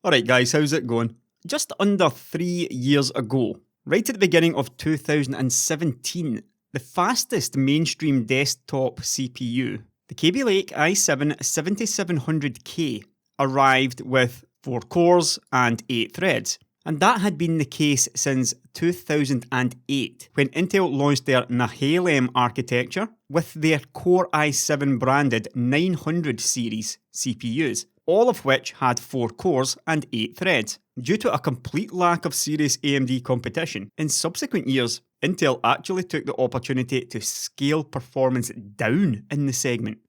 Alright guys, how's it going? Just under 3 years ago, right at the beginning of 2017, the fastest mainstream desktop CPU, the Kaby Lake i7 7700K, arrived with 4 cores and 8 threads. And that had been the case since 2008, when Intel launched their Nehalem architecture with their Core i7 branded 900 series CPUs, all of which had 4 cores and 8 threads. Due to a complete lack of serious AMD competition, in subsequent years, Intel actually took the opportunity to scale performance down in the segment,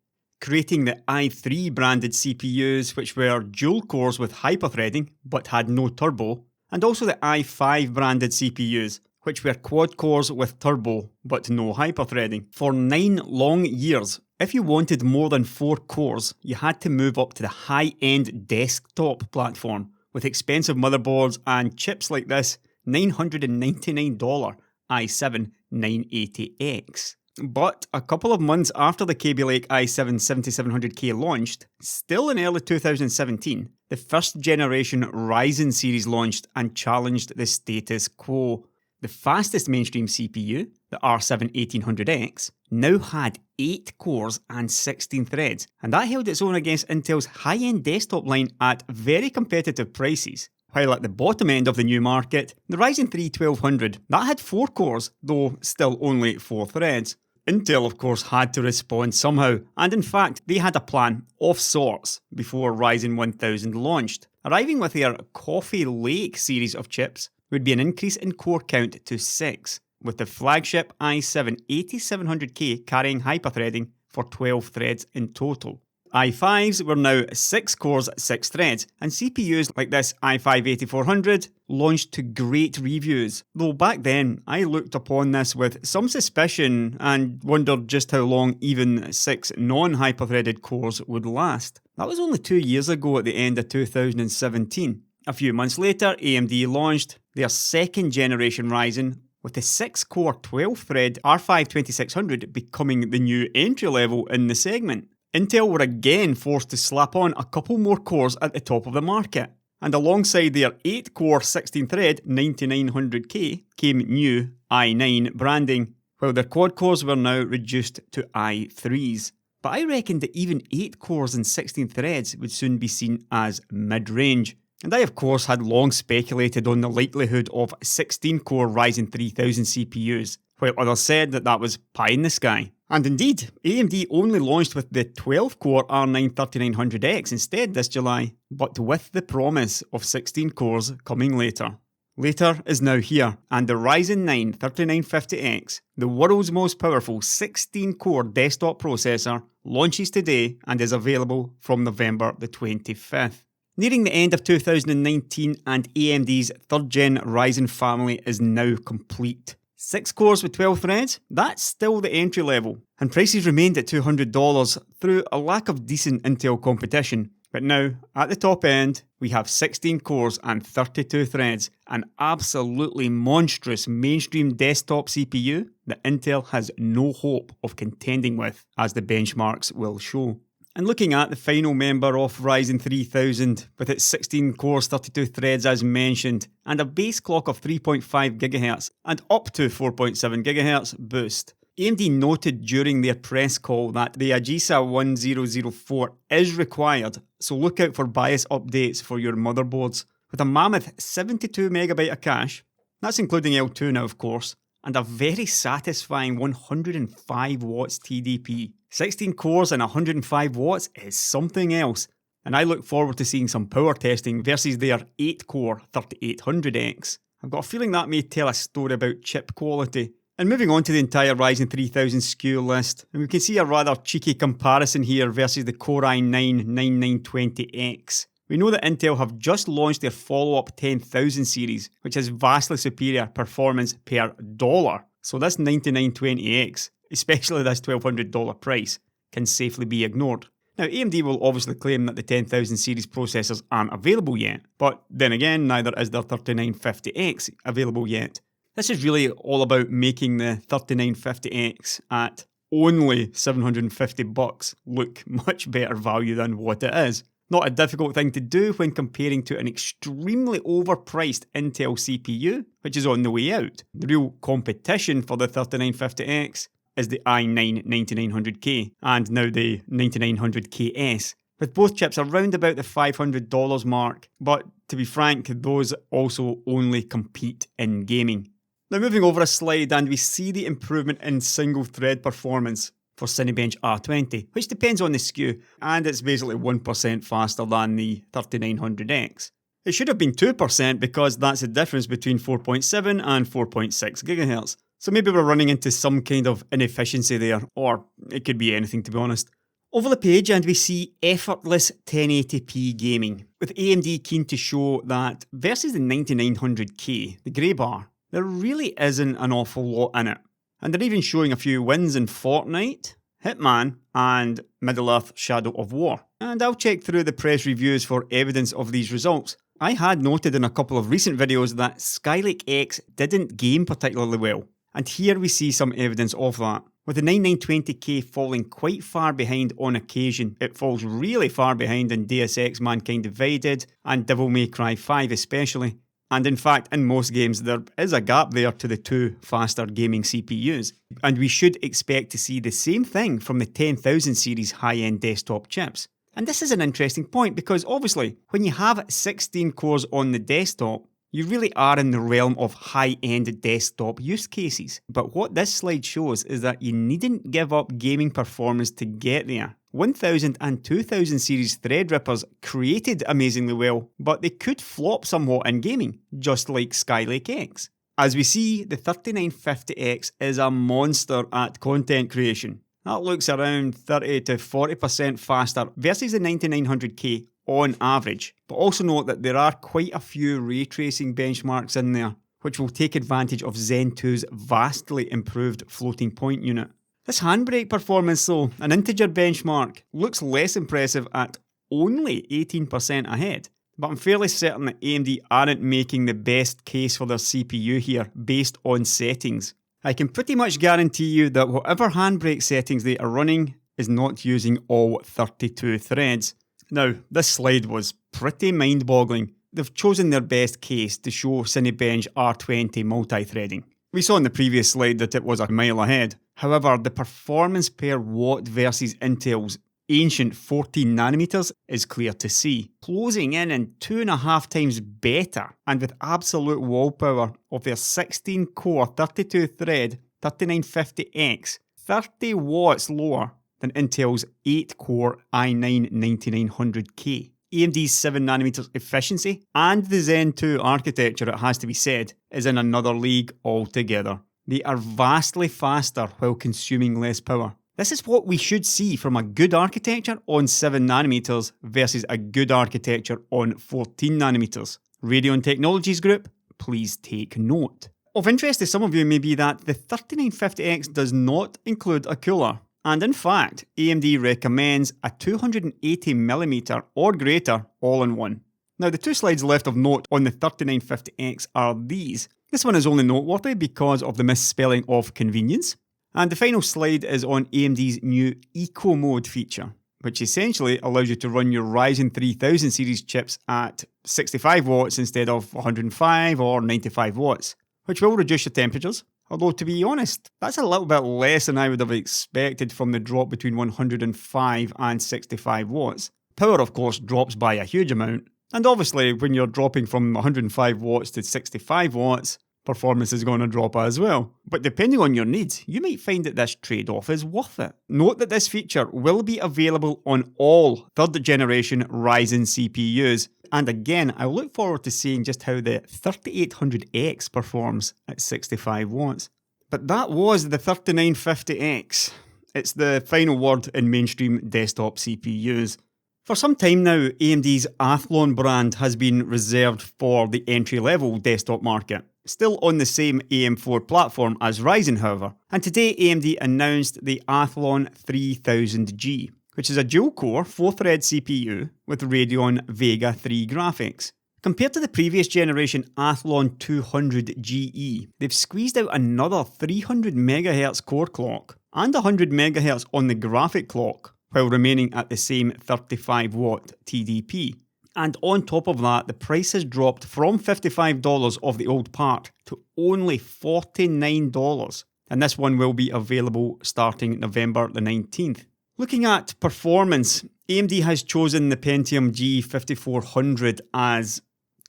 creating the i3 branded CPUs, which were dual cores with hyperthreading but had no turbo, and also the i5 branded CPUs, which were quad cores with turbo but no hyperthreading. For 9 long years, if you wanted more than 4 cores, you had to move up to the high-end desktop platform with expensive motherboards and chips like this $999 i7 980X. But a couple of months after the Kaby Lake i7 7700K launched, still in early 2017, the first generation Ryzen series launched and challenged the status quo. The fastest mainstream CPU, the R7 1800X, now had 8 cores and 16 threads, and that held its own against Intel's high-end desktop line at very competitive prices. While at the bottom end of the new market, the Ryzen 3 1200, that had 4 cores, though still only 4 threads. Intel, of course, had to respond somehow, and in fact, they had a plan of sorts before Ryzen 1000 launched. Arriving with their Coffee Lake series of chips would be an increase in core count to 6, with the flagship i7 8700K carrying hyperthreading for 12 threads in total. i5s were now 6 cores, 6 threads, and CPUs like this i5-8400 launched to great reviews, though back then I looked upon this with some suspicion and wondered just how long even 6 non-hyperthreaded cores would last. That was only 2 years ago at the end of 2017. A few months later, AMD launched their second generation Ryzen, with the 6-core 12-thread R5 2600 becoming the new entry level in the segment. Intel were again forced to slap on a couple more cores at the top of the market, and alongside their 8-core 16-thread 9900K came new i9 branding, while their quad cores were now reduced to i3s. But I reckoned that even 8 cores and 16 threads would soon be seen as mid-range. And I of course had long speculated on the likelihood of 16-core Ryzen 3000 CPUs, while others said that that was pie in the sky. And indeed, AMD only launched with the 12-core R9 3900X instead this July, but with the promise of 16 cores coming later. Later is now here, and the Ryzen 9 3950X, the world's most powerful 16-core desktop processor, launches today and is available from November the 25th. Nearing the end of 2019 and AMD's 3rd gen Ryzen family is now complete. 6 cores with 12 threads, that's still the entry level, and prices remained at $200 through a lack of decent Intel competition. But now, at the top end, we have 16 cores and 32 threads, an absolutely monstrous mainstream desktop CPU that Intel has no hope of contending with, as the benchmarks will show. And looking at the final member of Ryzen 3000, with its 16 cores, 32 threads as mentioned, and a base clock of 3.5 GHz and up to 4.7 GHz boost. AMD noted during their press call that the AGESA 1004 is required, so look out for BIOS updates for your motherboards. With a mammoth 72MB of cache, that's including L2 now of course, and a very satisfying 105 watts TDP. 16 cores and 105 watts is something else, and I look forward to seeing some power testing versus their 8-core 3800X. I've got a feeling that may tell a story about chip quality. And moving on to the entire Ryzen 3000 SKU list, and we can see a rather cheeky comparison here versus the Core i9 9920X. We know that Intel have just launched their follow-up 10000 series, which has vastly superior performance per dollar. So this 9920X, especially this $1,200 price, can safely be ignored. Now AMD will obviously claim that the 10000 series processors aren't available yet, but then again neither is their 3950X available yet. This is really all about making the 3950X at only $750 look much better value than what it is. Not a difficult thing to do when comparing to an extremely overpriced Intel CPU, which is on the way out. The real competition for the 3950X is the i9-9900K and now the 9900KS, with both chips around about the $500 mark, but to be frank, those also only compete in gaming. Now moving over a slide, and we see the improvement in single thread performance for Cinebench R20, which depends on the SKU, and it's basically 1% faster than the 3900X. It should have been 2% because that's the difference between 4.7 and 4.6 GHz. So maybe we're running into some kind of inefficiency there, or it could be anything to be honest. Over the page, and we see effortless 1080p gaming, with AMD keen to show that versus the 9900K, the grey bar, there really isn't an awful lot in it. And they're even showing a few wins in Fortnite, Hitman, and Middle-earth Shadow of War. And I'll check through the press reviews for evidence of these results. I had noted in a couple of recent videos that Skylake X didn't game particularly well, and here we see some evidence of that. With the 9920K falling quite far behind on occasion, it falls really far behind in Deus Ex Mankind Divided and Devil May Cry 5 especially. And in fact, in most games, there is a gap there to the two faster gaming CPUs. And we should expect to see the same thing from the 10000 series high-end desktop chips. And this is an interesting point because obviously, when you have 16 cores on the desktop, you really are in the realm of high-end desktop use cases. But what this slide shows is that you needn't give up gaming performance to get there. 1000 and 2000 series Threadrippers created amazingly well, but they could flop somewhat in gaming, just like Skylake X. As we see, the 3950X is a monster at content creation. That looks around 30 to 40% faster versus the 9900K on average. But also note that there are quite a few ray tracing benchmarks in there, which will take advantage of Zen 2's vastly improved floating point unit. This handbrake performance though, an integer benchmark, looks less impressive at only 18% ahead. But I'm fairly certain that AMD aren't making the best case for their CPU here based on settings. I can pretty much guarantee you that whatever handbrake settings they are running is not using all 32 threads. Now, this slide was pretty mind-boggling. They've chosen their best case to show Cinebench R20 multi-threading. We saw in the previous slide that it was a mile ahead. However, the performance per watt versus Intel's ancient 14nm is clear to see, closing in 2.5 times better and with absolute wall power of their 16-core 32-thread 3950X, 30 watts lower than Intel's 8-core i9-9900K. AMD's 7nm efficiency and the Zen 2 architecture, it has to be said, is in another league altogether. They are vastly faster while consuming less power. This is what we should see from a good architecture on 7nm versus a good architecture on 14nm. Radeon Technologies Group, please take note. Of interest to some of you may be that the 3950X does not include a cooler. And in fact, AMD recommends a 280mm or greater all-in-one. Now the two slides left of note on the 3950X are these. This one is only noteworthy because of the misspelling of convenience. And the final slide is on AMD's new Eco Mode feature, which essentially allows you to run your Ryzen 3000 series chips at 65 watts instead of 105 or 95 watts, which will reduce your temperatures. Although, to be honest, that's a little bit less than I would have expected from the drop between 105 and 65 watts. Power, of course, drops by a huge amount. And obviously, when you're dropping from 105 watts to 65 watts, performance is going to drop as well. But depending on your needs, you might find that this trade-off is worth it. Note that this feature will be available on all 3rd generation Ryzen CPUs. And again, I look forward to seeing just how the 3800X performs at 65 watts. But that was the 3950X. It's the final word in mainstream desktop CPUs. For some time now, AMD's Athlon brand has been reserved for the entry-level desktop market. Still on the same AM4 platform as Ryzen, however. And today AMD announced the Athlon 3000G, which is a dual-core 4-thread CPU with Radeon Vega 3 graphics. Compared to the previous generation Athlon 200GE, they've squeezed out another 300MHz core clock and 100MHz on the graphic clock, while remaining at the same 35 watt TDP. And on top of that, the price has dropped from $55 of the old part to only $49. And this one will be available starting November the 19th. Looking at performance, AMD has chosen the Pentium G5400 as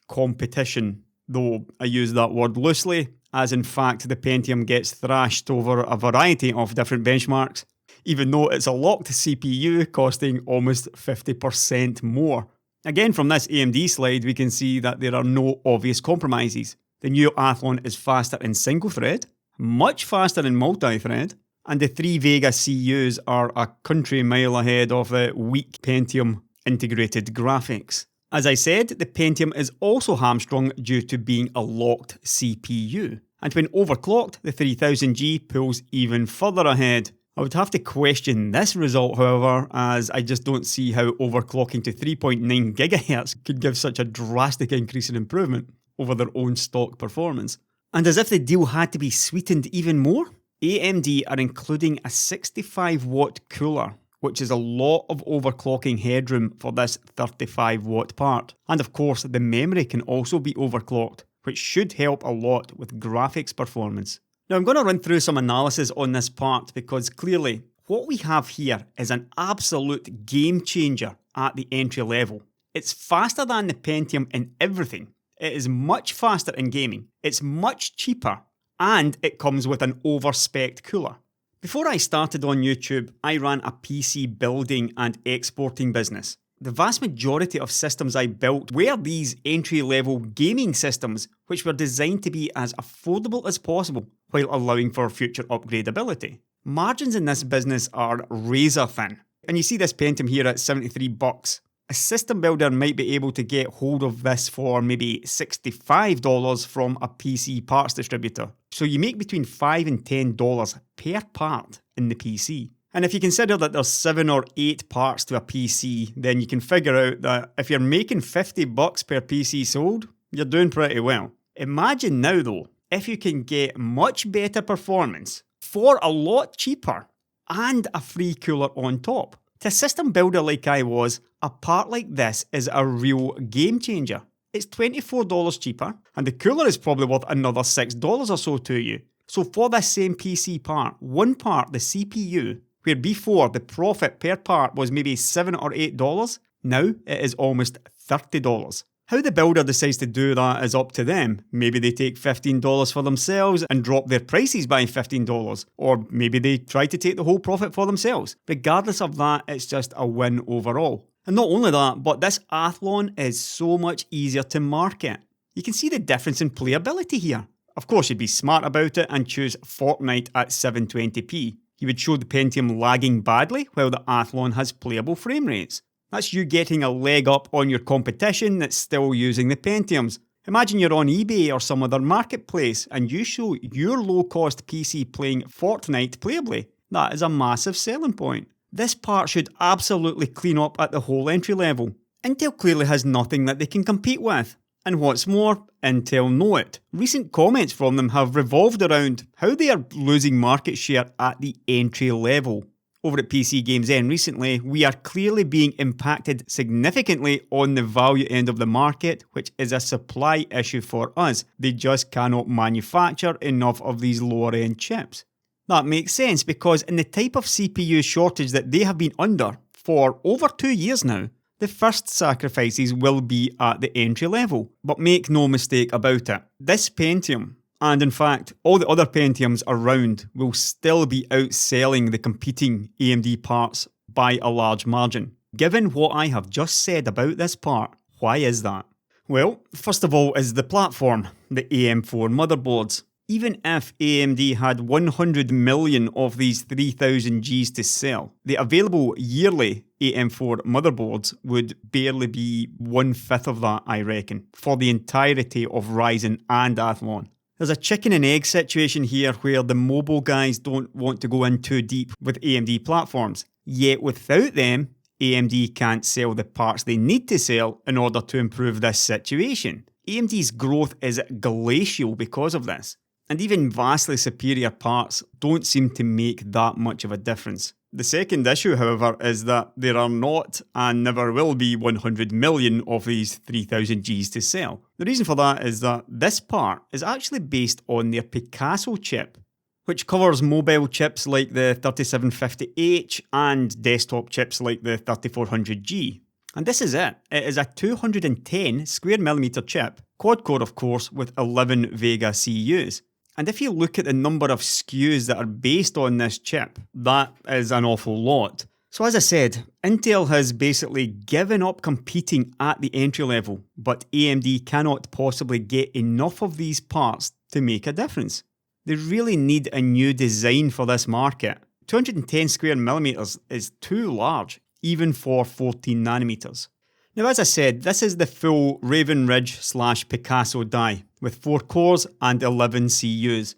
competition, though I use that word loosely, as in fact the Pentium gets thrashed over a variety of different benchmarks, even though it's a locked CPU costing almost 50% more. Again, from this AMD slide, we can see that there are no obvious compromises. The new Athlon is faster in single thread, much faster in multi-thread, and the 3 Vega CUs are a country mile ahead of the weak Pentium integrated graphics. As I said, the Pentium is also hamstrung due to being a locked CPU, and when overclocked, the 3000G pulls even further ahead. I would have to question this result, however, as I just don't see how overclocking to 3.9 GHz could give such a drastic increase in improvement over their own stock performance. And as if the deal had to be sweetened even more, AMD are including a 65 watt cooler, which is a lot of overclocking headroom for this 35 watt part. And of course, the memory can also be overclocked, which should help a lot with graphics performance. Now I'm going to run through some analysis on this part because clearly what we have here is an absolute game changer at the entry level. It's faster than the Pentium in everything. It is much faster in gaming, it's much cheaper, and it comes with an over-spec'd cooler. Before I started on YouTube, I ran a PC building and exporting business. The vast majority of systems I built were these entry-level gaming systems which were designed to be as affordable as possible while allowing for future upgradability. Margins in this business are razor thin, and you see this Pentium here at $73. A system builder might be able to get hold of this for maybe $65 from a PC parts distributor. So you make between $5 and $10 per part in the PC. And if you consider that there's 7 or 8 parts to a PC, then you can figure out that if you're making $50 per PC sold, you're doing pretty well. Imagine now though, if you can get much better performance for a lot cheaper and a free cooler on top. To a system builder like I was, a part like this is a real game changer. It's $24 cheaper, and the cooler is probably worth another $6 or so to you. So for this same PC part, one part, the CPU, where before the profit per part was maybe $7 or $8, now it is almost $30. How the builder decides to do that is up to them. Maybe they take $15 for themselves and drop their prices by $15, or maybe they try to take the whole profit for themselves. Regardless of that, it's just a win overall. And not only that, but this Athlon is so much easier to market. You can see the difference in playability here. Of course, you'd be smart about it and choose Fortnite at 720p. You would show the Pentium lagging badly while the Athlon has playable frame rates. That's you getting a leg up on your competition that's still using the Pentiums. Imagine you're on eBay or some other marketplace and you show your low-cost PC playing Fortnite playably. That is a massive selling point. This part should absolutely clean up at the whole entry level. Intel clearly has nothing that they can compete with. And what's more, Intel know it. Recent comments from them have revolved around how they are losing market share at the entry level. Over at PC Games N recently, we are clearly being impacted significantly on the value end of the market, which is a supply issue for us. They just cannot manufacture enough of these lower end chips. That makes sense because in the type of CPU shortage that they have been under for over 2 years now, the first sacrifices will be at the entry level. But make no mistake about it, this Pentium, and in fact all the other Pentiums around, will still be outselling the competing AMD parts by a large margin. Given what I have just said about this part, why is that? Well, first of all is the platform, the AM4 motherboards. Even if AMD had 100 million of these 3000Gs to sell, the available yearly AM4 motherboards would barely be 1/5 of that, I reckon, for the entirety of Ryzen and Athlon. There's a chicken and egg situation here where the mobile guys don't want to go in too deep with AMD platforms, yet without them, AMD can't sell the parts they need to sell in order to improve this situation. AMD's growth is glacial because of this. And even vastly superior parts don't seem to make that much of a difference. The second issue, however, is that there are not and never will be 100 million of these 3000Gs to sell. The reason for that is that this part is actually based on their Picasso chip, which covers mobile chips like the 3750H and desktop chips like the 3400G. And this is it. It is a 210 square millimeter chip, quad-core of course, with 11 Vega CUs. And if you look at the number of SKUs that are based on this chip, that is an awful lot. So as I said, Intel has basically given up competing at the entry level, but AMD cannot possibly get enough of these parts to make a difference. They really need a new design for this market. 210 square millimeters is too large, even for 14 nanometers. Now, as I said, this is the full Raven Ridge / Picasso die, with 4 cores and 11 CUs.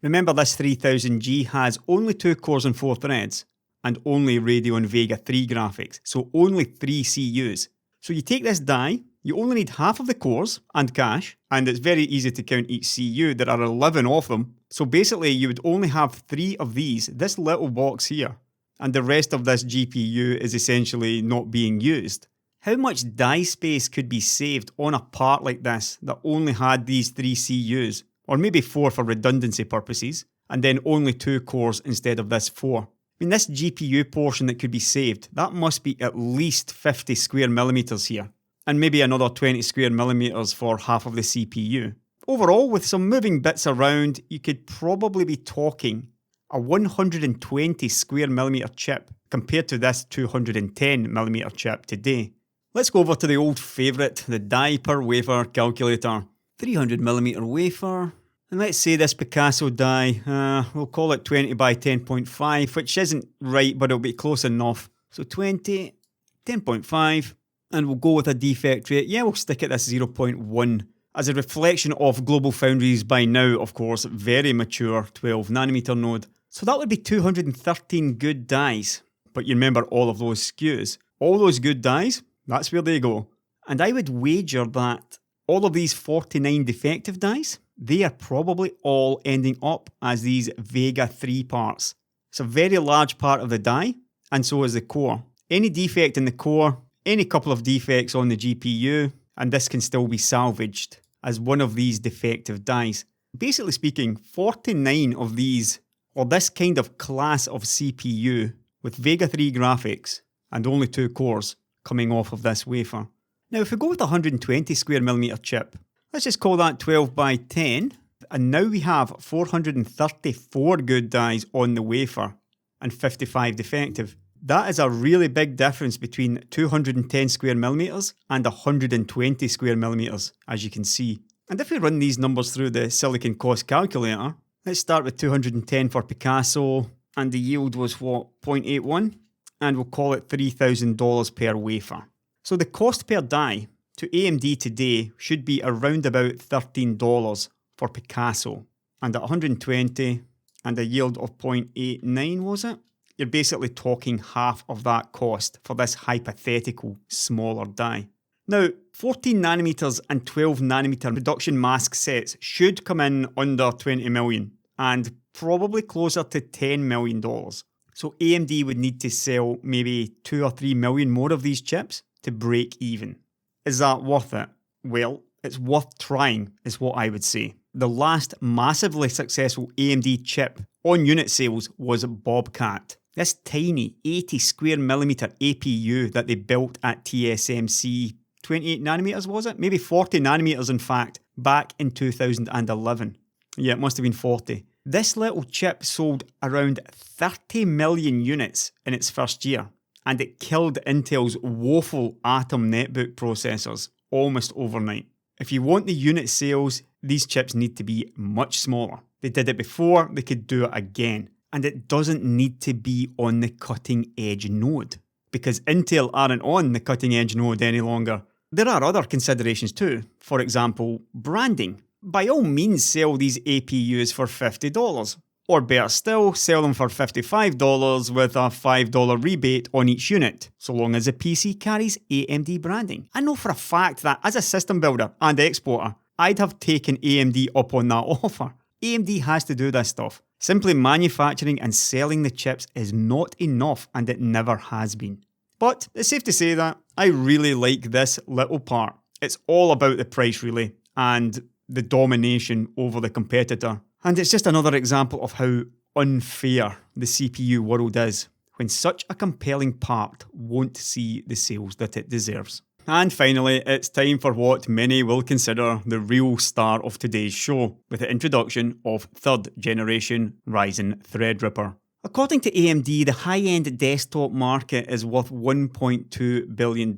Remember, this 3000G has only 2 cores and 4 threads, and only Radeon Vega 3 graphics, so only 3 CUs. So you take this die, you only need half of the cores and cache, and it's very easy to count each CU, there are 11 of them. So basically you would only have 3 of these, this little box here, and the rest of this GPU is essentially not being used. How much die space could be saved on a part like this that only had these 3 CUs, or maybe 4 for redundancy purposes, and then only 2 cores instead of this 4? I mean, this GPU portion that could be saved, that must be at least 50 square millimeters here, and maybe another 20 square millimeters for half of the CPU. Overall, with some moving bits around, you could probably be talking a 120 square millimeter chip compared to this 210 millimeter chip today. Let's go over to the old favourite, the die per wafer calculator. 300mm wafer, and let's say this Picasso die, we'll call it 20 by 10.5, which isn't right, but it'll be close enough. So 20, 10.5, and we'll go with a defect rate. Yeah, we'll stick at this 0.1 as a reflection of GlobalFoundries by now, of course, very mature 12nm node. So that would be 213 good dies. But you remember all of those SKUs. All those good dies, that's where they go. And I would wager that all of these 49 defective dies, they are probably all ending up as these Vega 3 parts. It's a very large part of the die, and so is the core. Any defect in the core, any couple of defects on the GPU, and this can still be salvaged as one of these defective dies. Basically speaking, 49 of these, or this kind of class of CPU with Vega 3 graphics and only 2 cores coming off of this wafer. Now if we go with a 120 square millimeter chip, let's just call that 12 by 10, and now we have 434 good dies on the wafer and 55 defective. That is a really big difference between 210 square millimeters and 120 square millimeters, as you can see. And if we run these numbers through the silicon cost calculator, let's start with 210 for Picasso, and the yield was what, 0.81? And we'll call it $3,000 per wafer. So the cost per die to AMD today should be around about $13 for Picasso. And at 120 and a yield of 0.89, was it? You're basically talking half of that cost for this hypothetical smaller die. Now, 14nm and 12nm production mask sets should come in under 20 million and probably closer to $10 million. So AMD would need to sell maybe 2 or 3 million more of these chips to break even. Is that worth it? Well, it's worth trying, is what I would say. The last massively successful AMD chip on unit sales was Bobcat. This tiny 80 square millimeter APU that they built at TSMC, 28nm was it? Maybe 40nm in fact, back in 2011. Yeah, it must have been 40. This little chip sold around 30 million units in its first year, and it killed Intel's woeful Atom netbook processors almost overnight. If you want the unit sales, these chips need to be much smaller. They did it before, they could do it again. And it doesn't need to be on the cutting edge node, because Intel aren't on the cutting edge node any longer. There are other considerations too. For example, branding. By all means sell these APUs for $50, or better still, sell them for $55 with a $5 rebate on each unit, so long as the PC carries AMD branding. I know for a fact that as a system builder and exporter, I'd have taken AMD up on that offer. AMD has to do this stuff. Simply manufacturing and selling the chips is not enough, and it never has been. But it's safe to say that I really like this little part. It's all about the price really, and the domination over the competitor. And it's just another example of how unfair the CPU world is, when such a compelling part won't see the sales that it deserves. And finally, it's time for what many will consider the real star of today's show, with the introduction of 3rd generation Ryzen Threadripper. According to AMD, the high-end desktop market is worth $1.2 billion.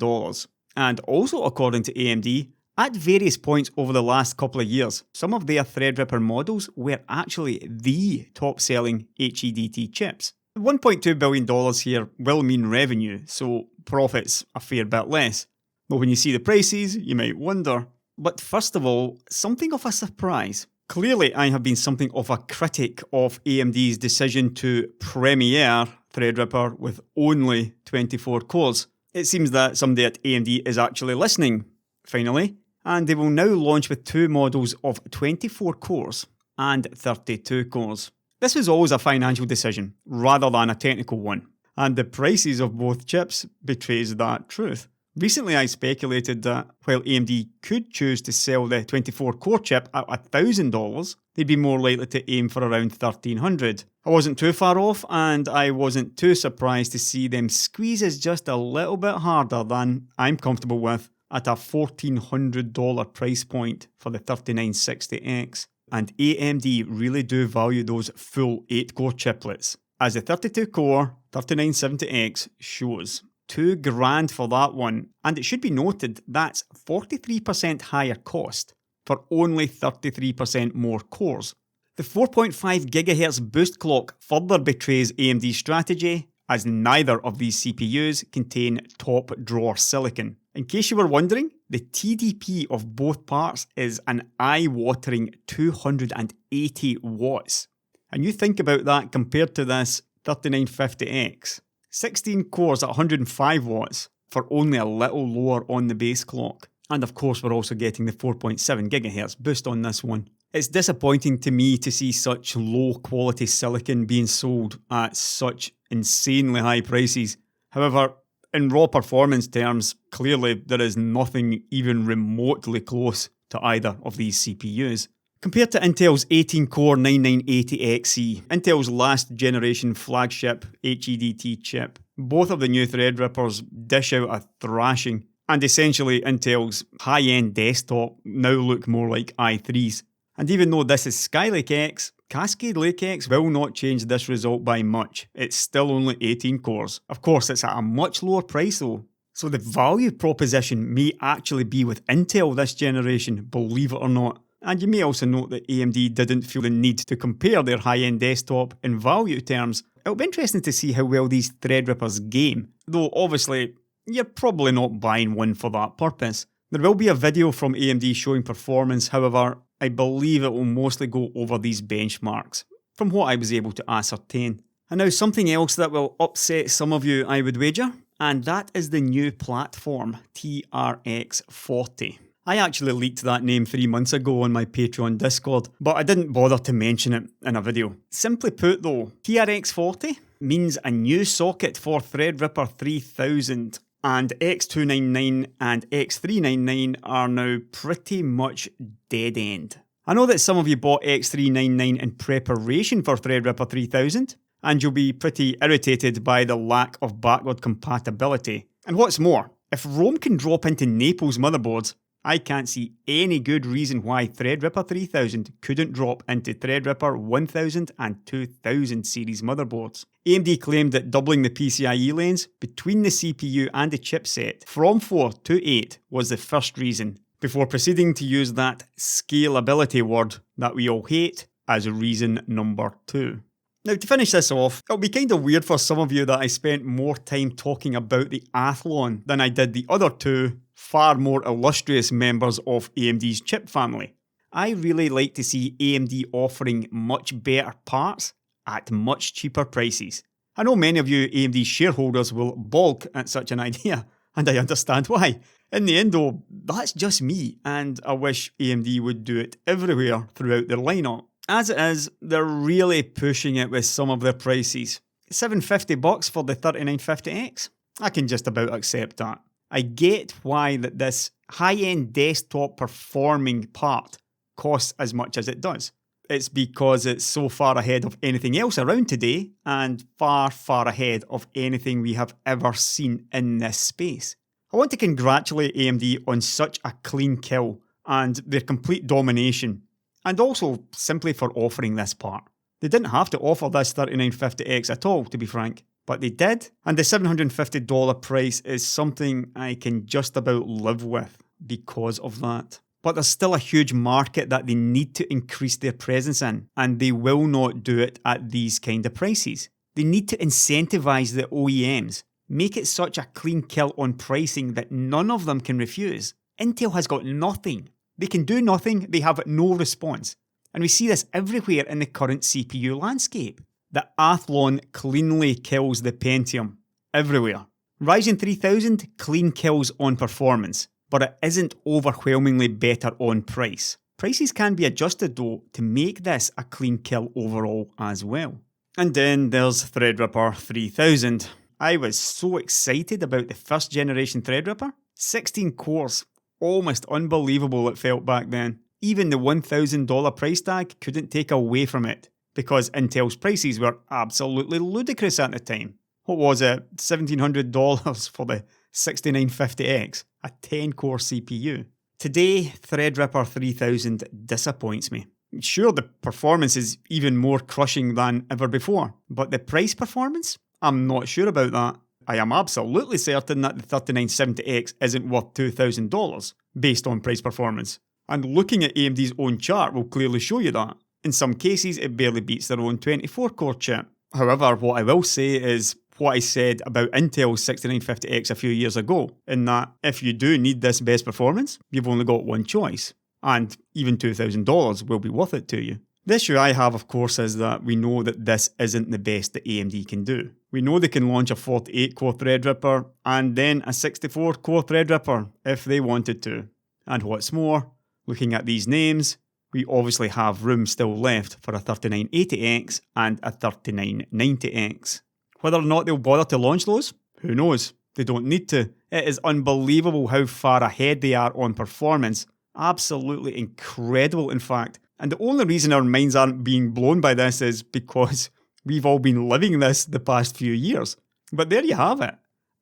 And also according to AMD, at various points over the last couple of years, some of their Threadripper models were actually the top-selling HEDT chips. $1.2 billion here will mean revenue, so profits a fair bit less. But when you see the prices, you might wonder. But first of all, something of a surprise. Clearly, I have been something of a critic of AMD's decision to premiere Threadripper with only 24 cores. It seems that somebody at AMD is actually listening, finally, and they will now launch with 2 models of 24 cores and 32 cores. This was always a financial decision, rather than a technical one, and the prices of both chips betrays that truth. Recently I speculated that while AMD could choose to sell the 24-core chip at $1,000, they'd be more likely to aim for around $1,300. I wasn't too far off, and I wasn't too surprised to see them squeeze us just a little bit harder than I'm comfortable with at a $1,400 price point for the 3960X. And AMD really do value those full 8-core chiplets, as the 32-core 3970X shows. $2,000 for that one, and it should be noted that's 43% higher cost for only 33% more cores. The 4.5 GHz boost clock further betrays AMD's strategy, as neither of these CPUs contain top drawer silicon. In case you were wondering, the TDP of both parts is an eye-watering 280 watts. And you think about that compared to this 3950X. 16 cores at 105 watts for only a little lower on the base clock. And of course we're also getting the 4.7 GHz boost on this one. It's disappointing to me to see such low quality silicon being sold at such insanely high prices. However, in raw performance terms, clearly there is nothing even remotely close to either of these CPUs. Compared to Intel's 18-core 9980XE, Intel's last generation flagship HEDT chip, both of the new Threadrippers dish out a thrashing, and essentially Intel's high-end desktop now look more like i3s. And even though this is Skylake X, Cascade Lake X will not change this result by much. It's still only 18 cores. Of course, it's at a much lower price though. So the value proposition may actually be with Intel this generation, believe it or not. And you may also note that AMD didn't feel the need to compare their high-end desktop in value terms. It'll be interesting to see how well these Threadrippers game, though obviously you're probably not buying one for that purpose. There will be a video from AMD showing performance, however, I believe it will mostly go over these benchmarks, from what I was able to ascertain. And now something else that will upset some of you, I would wager, and that is the new platform, TRX40. I actually leaked that name 3 months ago on my Patreon Discord, but I didn't bother to mention it in a video. Simply put though, TRX40 means a new socket for Threadripper 3000, and X299 and X399 are now pretty much dead end. I know that some of you bought X399 in preparation for Threadripper 3000, and you'll be pretty irritated by the lack of backward compatibility. And what's more, if ROM can drop into Naples motherboards, I can't see any good reason why Threadripper 3000 couldn't drop into Threadripper 1000 and 2000 series motherboards. AMD claimed that doubling the PCIe lanes between the CPU and the chipset from 4 to 8 was the first reason, before proceeding to use that scalability word that we all hate as reason number 2. Now to finish this off, it'll be kind of weird for some of you that I spent more time talking about the Athlon than I did the other 2 far more illustrious members of AMD's chip family. I really like to see AMD offering much better parts at much cheaper prices. I know many of you AMD shareholders will balk at such an idea, and I understand why. In the end though, that's just me, and I wish AMD would do it everywhere throughout their lineup. As it is, they're really pushing it with some of their prices. $750 for the 3950X? I can just about accept that. I get why that this high-end desktop performing part costs as much as it does. It's because it's so far ahead of anything else around today and far, far ahead of anything we have ever seen in this space. I want to congratulate AMD on such a clean kill and their complete domination, and also simply for offering this part. They didn't have to offer this 3950X at all, to be frank, but they did, and the $750 price is something I can just about live with because of that. But there's still a huge market that they need to increase their presence in, and they will not do it at these kind of prices. They need to incentivize the OEMs, make it such a clean kill on pricing that none of them can refuse. Intel has got nothing. They can do nothing, they have no response. And we see this everywhere in the current CPU landscape. The Athlon cleanly kills the Pentium. Everywhere. Ryzen 3000 clean kills on performance, but it isn't overwhelmingly better on price. Prices can be adjusted though to make this a clean kill overall as well. And then there's Threadripper 3000. I was so excited about the first generation Threadripper. 16 cores. Almost unbelievable it felt back then. Even the $1,000 price tag couldn't take away from it, because Intel's prices were absolutely ludicrous at the time. What was it? $1,700 for the 6950X, a 10-core CPU. Today, Threadripper 3000 disappoints me. Sure, the performance is even more crushing than ever before, but the price performance? I'm not sure about that. I am absolutely certain that the 3970X isn't worth $2,000 based on price performance. And looking at AMD's own chart will clearly show you that. In some cases, it barely beats their own 24-core chip. However, what I will say is what I said about Intel's 6950X a few years ago, in that if you do need this best performance, you've only got one choice. And even $2,000 will be worth it to you. The issue I have, of course, is that we know that this isn't the best that AMD can do. We know they can launch a 48-core Threadripper and then a 64-core Threadripper if they wanted to. And what's more, looking at these names, we obviously have room still left for a 3980X and a 3990X. Whether or not they'll bother to launch those, who knows? They don't need to. It is unbelievable how far ahead they are on performance. Absolutely incredible, in fact. And the only reason our minds aren't being blown by this is because we've all been living this the past few years. But there you have it.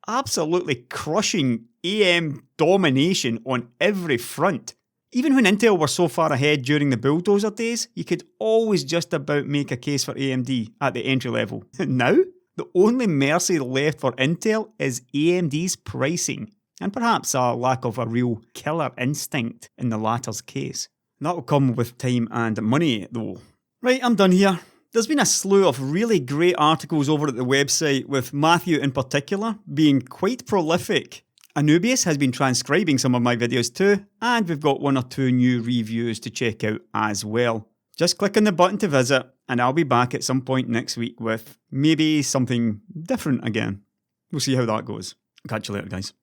Absolutely crushing AM domination on every front. Even when Intel were so far ahead during the bulldozer days, you could always just about make a case for AMD at the entry level. Now, the only mercy left for Intel is AMD's pricing, and perhaps a lack of a real killer instinct in the latter's case. That will come with time and money though. Right, I'm done here. There's been a slew of really great articles over at the website, with Matthew in particular being quite prolific. Anubius has been transcribing some of my videos too, and we've got one or two new reviews to check out as well. Just click on the button to visit, and I'll be back at some point next week with maybe something different again. We'll see how that goes. Catch you later, guys.